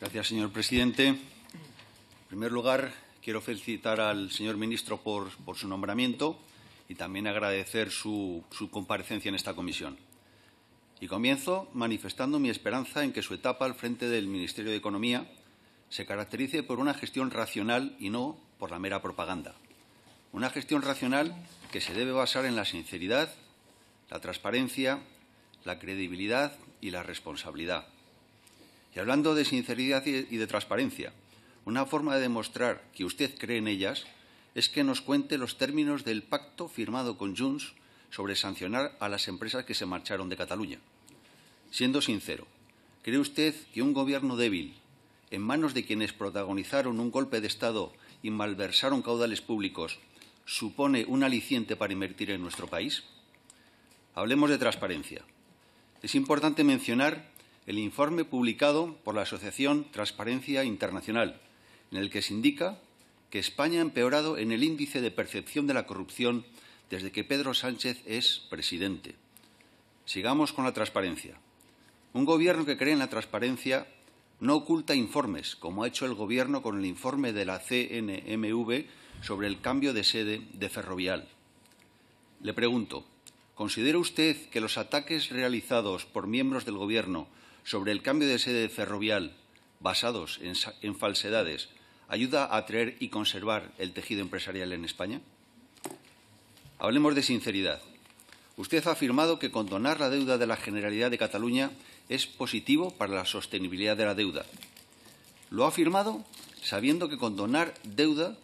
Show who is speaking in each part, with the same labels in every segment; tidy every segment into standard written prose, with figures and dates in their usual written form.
Speaker 1: Gracias, señor presidente. En primer lugar, quiero felicitar al señor ministro por su nombramiento y también agradecer su comparecencia en esta comisión. Y comienzo manifestando mi esperanza en que su etapa al frente del Ministerio de Economía se caracterice por una gestión racional y no por la mera propaganda. Una gestión racional que se debe basar en la sinceridad, la transparencia, la credibilidad y la responsabilidad. Y hablando de sinceridad y de transparencia, una forma de demostrar que usted cree en ellas es que nos cuente los términos del pacto firmado con Junts sobre sancionar a las empresas que se marcharon de Cataluña. Siendo sincero, ¿cree usted que un gobierno débil, en manos de quienes protagonizaron un golpe de Estado y malversaron caudales públicos, supone un aliciente para invertir en nuestro país? Hablemos de transparencia. Es importante mencionar el informe publicado por la Asociación Transparencia Internacional, en el que se indica que España ha empeorado en el índice de percepción de la corrupción desde que Pedro Sánchez es presidente. Sigamos con la transparencia. Un gobierno que cree en la transparencia no oculta informes, como ha hecho el Gobierno con el informe de la CNMV sobre el cambio de sede de Ferrovial. Le pregunto, ¿considera usted que los ataques realizados por miembros del Gobierno sobre el cambio de sede de Ferrovial, basados en falsedades, ayuda a atraer y conservar el tejido empresarial en España? Hablemos de sinceridad. Usted ha afirmado que condonar la deuda de la Generalidad de Cataluña es positivo para la sostenibilidad de la deuda. Lo ha afirmado sabiendo que condonar deuda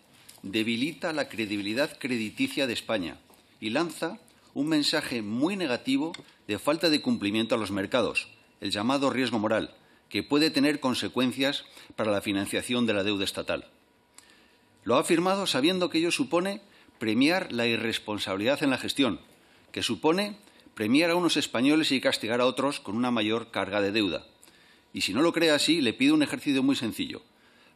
Speaker 1: debilita la credibilidad crediticia de España y lanza un mensaje muy negativo de falta de cumplimiento a los mercados, el llamado riesgo moral, que puede tener consecuencias para la financiación de la deuda estatal. Lo ha afirmado sabiendo que ello supone premiar la irresponsabilidad en la gestión, que supone premiar a unos españoles y castigar a otros con una mayor carga de deuda. Y si no lo cree así, le pido un ejercicio muy sencillo.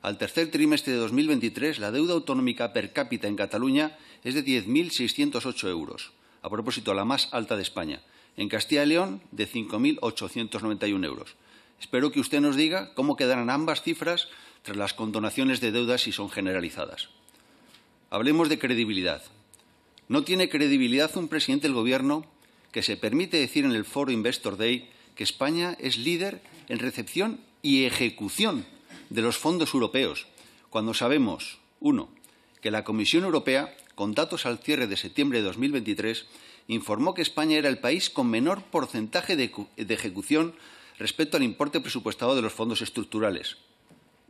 Speaker 1: Al tercer trimestre de 2023, la deuda autonómica per cápita en Cataluña es de 10.608 euros, a propósito, la más alta de España. En Castilla y León, de 5.891 euros. Espero que usted nos diga cómo quedarán ambas cifras tras las condonaciones de deudas si son generalizadas. Hablemos de credibilidad. No tiene credibilidad un presidente del Gobierno que se permite decir en el foro Investor Day que España es líder en recepción y ejecución de los fondos europeos, cuando sabemos, 1, que la Comisión Europea, con datos al cierre de septiembre de 2023, informó que España era el país con menor porcentaje de ejecución respecto al importe presupuestado de los fondos estructurales.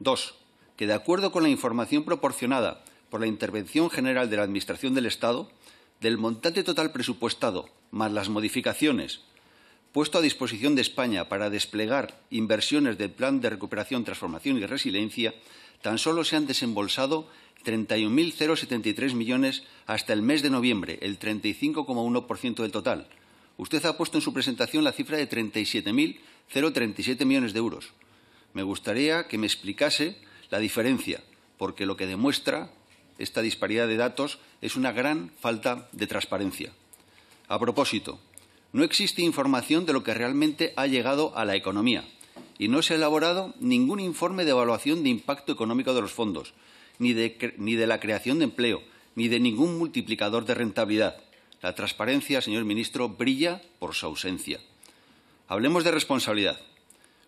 Speaker 1: 2, que de acuerdo con la información proporcionada por la Intervención General de la Administración del Estado, del montante total presupuestado más las modificaciones puesto a disposición de España para desplegar inversiones del Plan de Recuperación, Transformación y Resiliencia, tan solo se han desembolsado 31.073 millones hasta el mes de noviembre, el 35,1% del total. Usted ha puesto en su presentación la cifra de 37.037 millones de euros. Me gustaría que me explicase la diferencia, porque lo que demuestra esta disparidad de datos es una gran falta de transparencia. A propósito, no existe información de lo que realmente ha llegado a la economía y no se ha elaborado ningún informe de evaluación de impacto económico de los fondos, ni de la creación de empleo, ni de ningún multiplicador de rentabilidad. La transparencia, señor ministro, brilla por su ausencia. Hablemos de responsabilidad.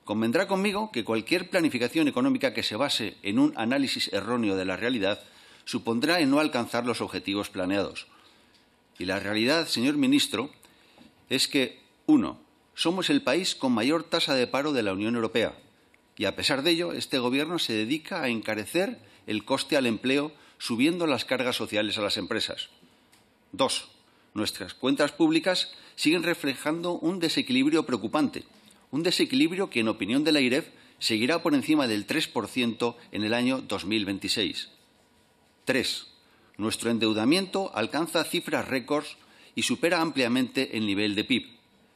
Speaker 1: Convendrá conmigo que cualquier planificación económica que se base en un análisis erróneo de la realidad supondrá en no alcanzar los objetivos planeados. Y la realidad, señor ministro, es que, 1, somos el país con mayor tasa de paro de la Unión Europea y, a pesar de ello, este Gobierno se dedica a encarecer el coste al empleo subiendo las cargas sociales a las empresas. 2, nuestras cuentas públicas siguen reflejando un desequilibrio preocupante, un desequilibrio que, en opinión de la IREF, seguirá por encima del 3% en el año 2026. 3, nuestro endeudamiento alcanza cifras récords y supera ampliamente el nivel de PIB.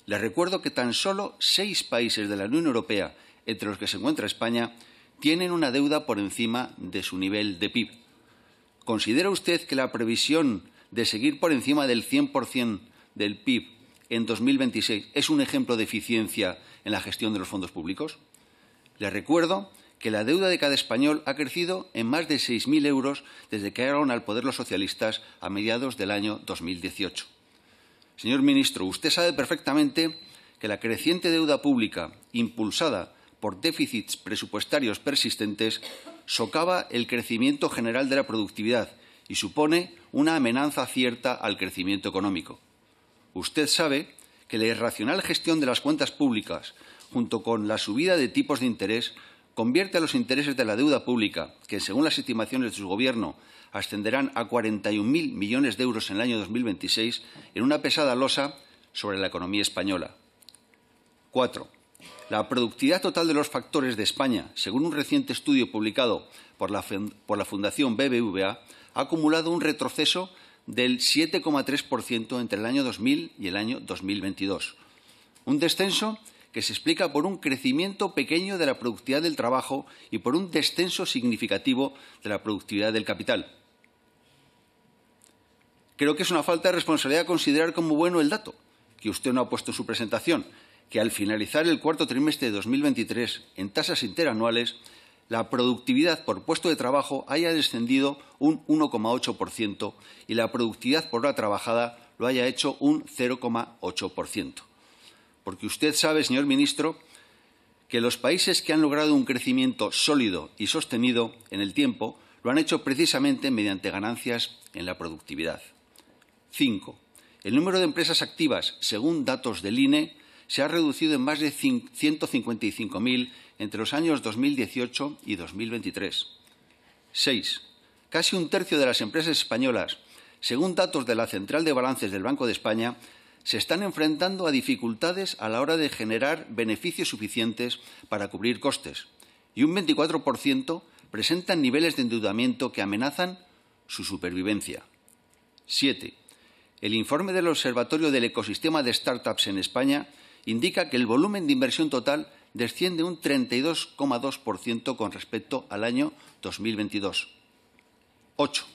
Speaker 1: Les recuerdo que tan solo 6 países de la Unión Europea, entre los que se encuentra España, tienen una deuda por encima de su nivel de PIB. ¿Considera usted que la previsión de seguir por encima del 100% del PIB en 2026 es un ejemplo de eficiencia en la gestión de los fondos públicos? Les recuerdo que la deuda de cada español ha crecido en más de 6.000 euros desde que llegaron al poder los socialistas a mediados del año 2018. Señor ministro, usted sabe perfectamente que la creciente deuda pública, impulsada por déficits presupuestarios persistentes, socava el crecimiento general de la productividad y supone una amenaza cierta al crecimiento económico. Usted sabe que la irracional gestión de las cuentas públicas, junto con la subida de tipos de interés, convierte a los intereses de la deuda pública, que según las estimaciones de su Gobierno ascenderán a 41.000 millones de euros en el año 2026, en una pesada losa sobre la economía española. 4. La productividad total de los factores de España, según un reciente estudio publicado por la Fundación BBVA, ha acumulado un retroceso del 7,3% entre el año 2000 y el año 2022. Un descenso que se explica por un crecimiento pequeño de la productividad del trabajo y por un descenso significativo de la productividad del capital. Creo que es una falta de responsabilidad considerar como bueno el dato, que usted no ha puesto en su presentación, que al finalizar el cuarto trimestre de 2023 en tasas interanuales, la productividad por puesto de trabajo haya descendido un 1,8% y la productividad por hora trabajada lo haya hecho un 0,8%. Porque usted sabe, señor ministro, que los países que han logrado un crecimiento sólido y sostenido en el tiempo lo han hecho precisamente mediante ganancias en la productividad. 5. El número de empresas activas, según datos del INE, se ha reducido en más de 155.000 entre los años 2018 y 2023. 6. Casi un tercio de las empresas españolas, según datos de la Central de Balances del Banco de España, se están enfrentando a dificultades a la hora de generar beneficios suficientes para cubrir costes y un 24% presentan niveles de endeudamiento que amenazan su supervivencia. 7. El informe del Observatorio del Ecosistema de Startups en España indica que el volumen de inversión total desciende un 32,2% con respecto al año 2022. 8.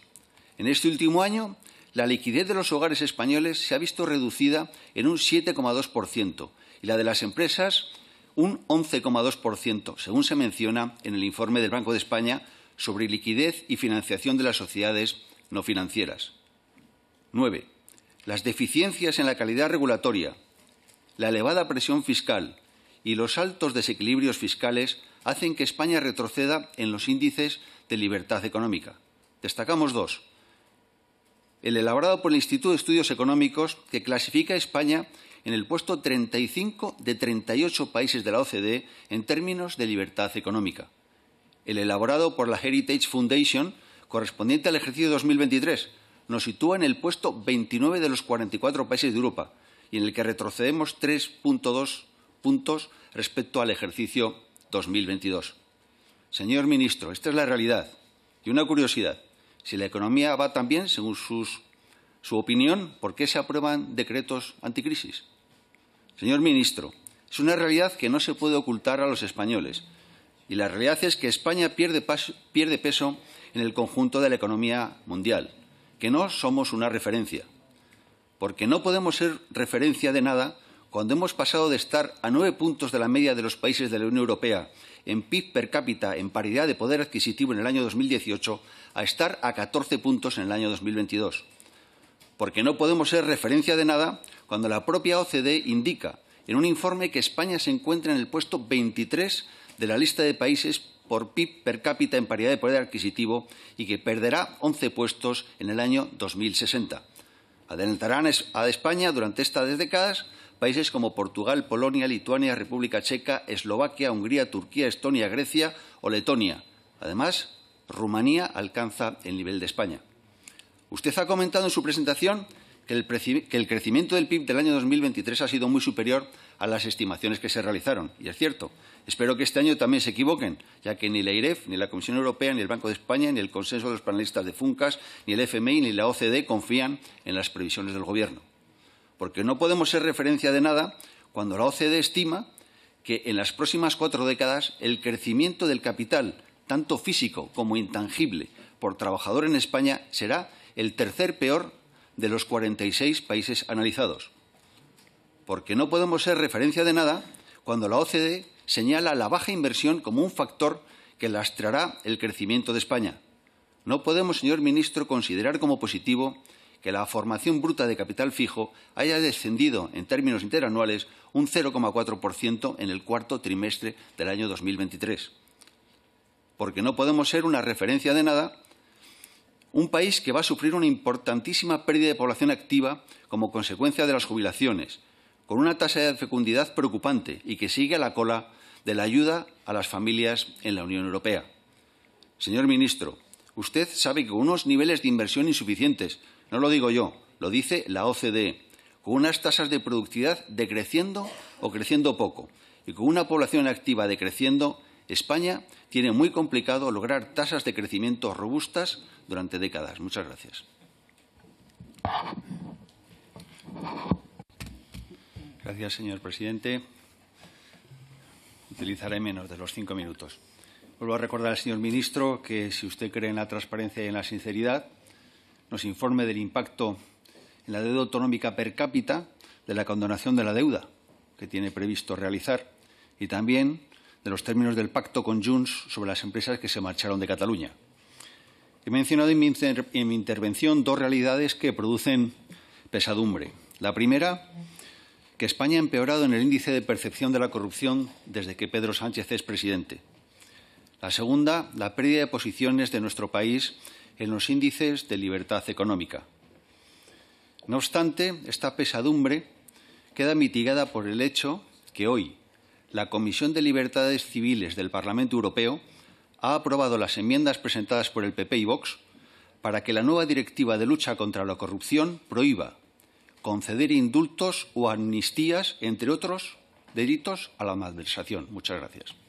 Speaker 1: En este último año, la liquidez de los hogares españoles se ha visto reducida en un 7,2% y la de las empresas un 11,2%, según se menciona en el informe del Banco de España sobre liquidez y financiación de las sociedades no financieras. 9. Las deficiencias en la calidad regulatoria, la elevada presión fiscal y los altos desequilibrios fiscales hacen que España retroceda en los índices de libertad económica. Destacamos dos. El elaborado por el Instituto de Estudios Económicos, que clasifica a España en el puesto 35 de 38 países de la OCDE en términos de libertad económica. El elaborado por la Heritage Foundation, correspondiente al ejercicio 2023, nos sitúa en el puesto 29 de los 44 países de Europa y en el que retrocedemos 3,2 puntos respecto al ejercicio 2022. Señor ministro, esta es la realidad. Y una curiosidad, si la economía va tan bien, según su opinión, ¿por qué se aprueban decretos anticrisis? Señor ministro, es una realidad que no se puede ocultar a los españoles. Y la realidad es que España pierde peso en el conjunto de la economía mundial, que no somos una referencia. Porque no podemos ser referencia de nada cuando hemos pasado de estar a 9 puntos de la media de los países de la Unión Europea en PIB per cápita en paridad de poder adquisitivo en el año 2018 a estar a 14 puntos en el año 2022. Porque no podemos ser referencia de nada cuando la propia OCDE indica en un informe que España se encuentra en el puesto 23 de la lista de países por PIB per cápita en paridad de poder adquisitivo y que perderá 11 puestos en el año 2060. Adelantarán a España durante estas décadas países como Portugal, Polonia, Lituania, República Checa, Eslovaquia, Hungría, Turquía, Estonia, Grecia o Letonia. Además, Rumanía alcanza el nivel de España. Usted ha comentado en su presentación que el crecimiento del PIB del año 2023 ha sido muy superior a las estimaciones que se realizaron. Y es cierto. Espero que este año también se equivoquen, ya que ni la IREF, ni la Comisión Europea, ni el Banco de España, ni el consenso de los panelistas de FUNCAS, ni el FMI, ni la OCDE confían en las previsiones del Gobierno. Porque no podemos ser referencia de nada cuando la OCDE estima que en las próximas 4 décadas el crecimiento del capital, tanto físico como intangible, por trabajador en España será el tercer peor de los 46 países analizados. Porque no podemos ser referencia de nada cuando la OCDE señala la baja inversión como un factor que lastrará el crecimiento de España. No podemos, señor ministro, considerar como positivo que la formación bruta de capital fijo haya descendido en términos interanuales un 0,4% en el cuarto trimestre del año 2023. Porque no podemos ser una referencia de nada, un país que va a sufrir una importantísima pérdida de población activa como consecuencia de las jubilaciones, con una tasa de fecundidad preocupante y que sigue a la cola de la ayuda a las familias en la Unión Europea. Señor ministro, usted sabe que con unos niveles de inversión insuficientes, no lo digo yo, lo dice la OCDE, con unas tasas de productividad decreciendo o creciendo poco y con una población activa decreciendo, España tiene muy complicado lograr tasas de crecimiento robustas durante décadas. Muchas gracias. Gracias, señor presidente. Utilizaré menos de los 5 minutos. Vuelvo a recordar al señor ministro que, si usted cree en la transparencia y en la sinceridad, nos informe del impacto en la deuda autonómica per cápita de la condonación de la deuda que tiene previsto realizar y también de los términos del pacto con Junts sobre las empresas que se marcharon de Cataluña. He mencionado en mi intervención dos realidades que producen pesadumbre. La primera, que España ha empeorado en el índice de percepción de la corrupción desde que Pedro Sánchez es presidente. La segunda, la pérdida de posiciones de nuestro país en los índices de libertad económica. No obstante, esta pesadumbre queda mitigada por el hecho que hoy la Comisión de Libertades Civiles del Parlamento Europeo ha aprobado las enmiendas presentadas por el PP y Vox para que la nueva directiva de lucha contra la corrupción prohíba conceder indultos o amnistías, entre otros delitos, a la malversación. Muchas gracias.